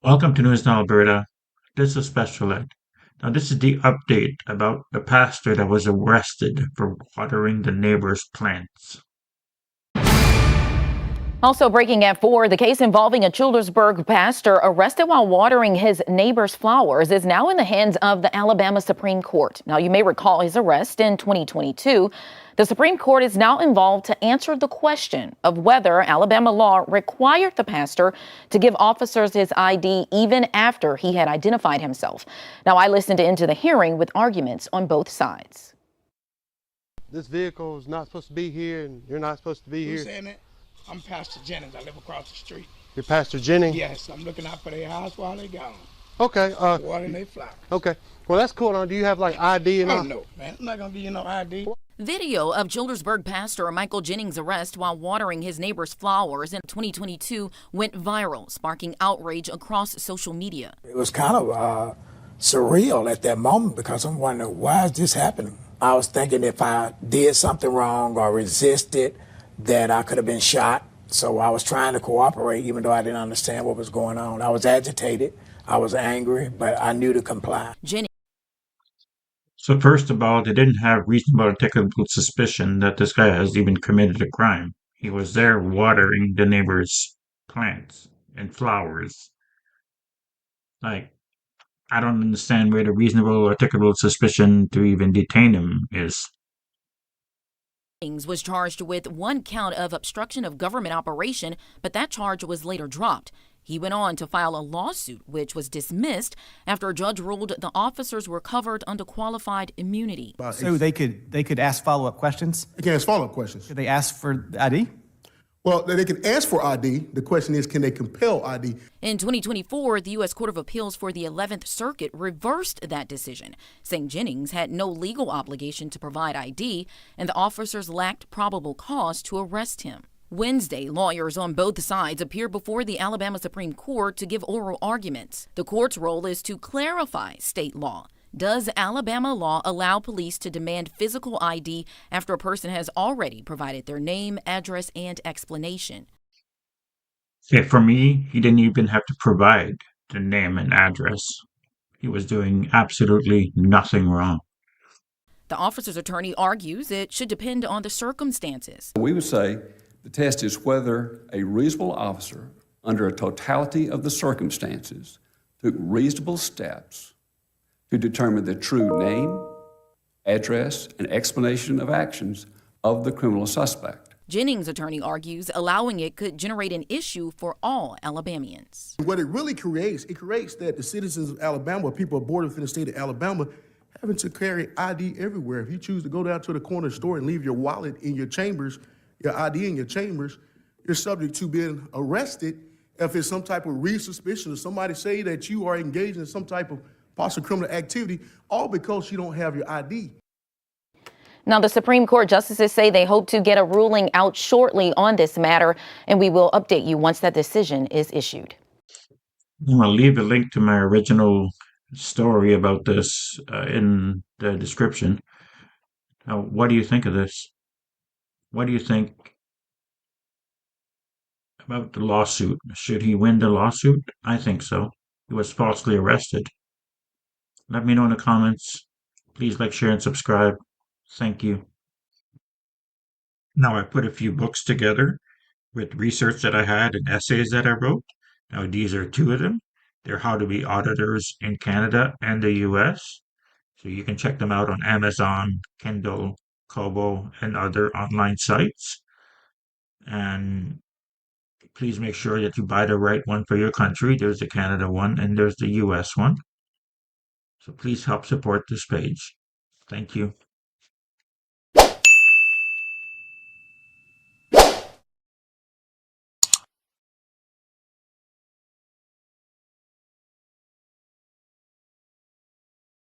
Welcome to News Now Alberta. This is Special Ed. Now, this is the update about the pastor that was arrested for watering the neighbor's plants. Also breaking at 4, the case involving a Childersburg pastor arrested while watering his neighbor's flowers is now in the hands of the Alabama Supreme Court. Now, you may recall his arrest in 2022. The Supreme Court is now involved to answer the question of whether Alabama law required the pastor to give officers his ID even after he had identified himself. Now, I listened into the hearing with arguments on both sides. This vehicle is not supposed to be here, and you're not supposed to be here. Who's saying that? I'm Pastor Jennings. I live across the street. You're Pastor Jennings? Yes, I'm looking out for their house while they're gone. Okay. Watering their flowers. Okay. Well, that's cool. Now, do you have like ID and all? Oh, no, man. I'm not going to give you no ID. Video of Childersburg pastor Michael Jennings' arrest while watering his neighbor's flowers in 2022 went viral, sparking outrage across social media. It was kind of surreal at that moment because I'm wondering, why is this happening? I was thinking if I did something wrong or resisted, that I could have been shot. So I was trying to cooperate, even though I didn't understand what was going on. I was agitated, I was angry, but I knew to comply. So first of all, they didn't have reasonable articulable suspicion that this guy has even committed a crime. He was there watering the neighbor's plants and flowers. I don't understand where the reasonable articulable suspicion to even detain him is. Jennings was charged with 1 count of obstruction of government operation, but that charge was later dropped. He went on to file a lawsuit, which was dismissed after a judge ruled the officers were covered under qualified immunity. So they could ask follow-up questions? They can ask follow-up questions. Could they ask for ID? Well, they can ask for ID. The question is, can they compel ID? In 2024, the U.S. Court of Appeals for the 11th Circuit reversed that decision, saying Jennings had no legal obligation to provide ID and the officers lacked probable cause to arrest him. Wednesday, lawyers on both sides appeared before the Alabama Supreme Court to give oral arguments. The court's role is to clarify state law. Does Alabama law allow police to demand physical ID after a person has already provided their name, address, and explanation? Yeah, for me, he didn't even have to provide the name and address. He was doing absolutely nothing wrong. The officer's attorney argues it should depend on the circumstances. We would say the test is whether a reasonable officer, under a totality of the circumstances, took reasonable steps to determine the true name, address, and explanation of actions of the criminal suspect. Jennings' attorney argues allowing it could generate an issue for all Alabamians. What it really creates, that the citizens of Alabama, or people born within the state of Alabama, having to carry ID everywhere. If you choose to go down to the corner store and leave your wallet in your chambers, your ID in your chambers, you're subject to being arrested if it's some type of real suspicion or somebody say that you are engaged in some type of possible criminal activity, all because you don't have your ID. Now, the Supreme Court justices say they hope to get a ruling out shortly on this matter, and we will update you once that decision is issued. I'm going to leave a link to my original story about this in the description. Now, what do you think of this? What do you think about the lawsuit? Should he win the lawsuit? I think so. He was falsely arrested. Let me know in the comments. Please like, share, and subscribe. Thank you. Now, I put a few books together with research that I had and essays that I wrote. Now, these are 2 of them. They're how to be auditors in Canada and the US. So you can check them out on Amazon, Kindle, Kobo, and other online sites. And please make sure that you buy the right one for your country. There's the Canada one and there's the US one. So please help support this page. Thank you.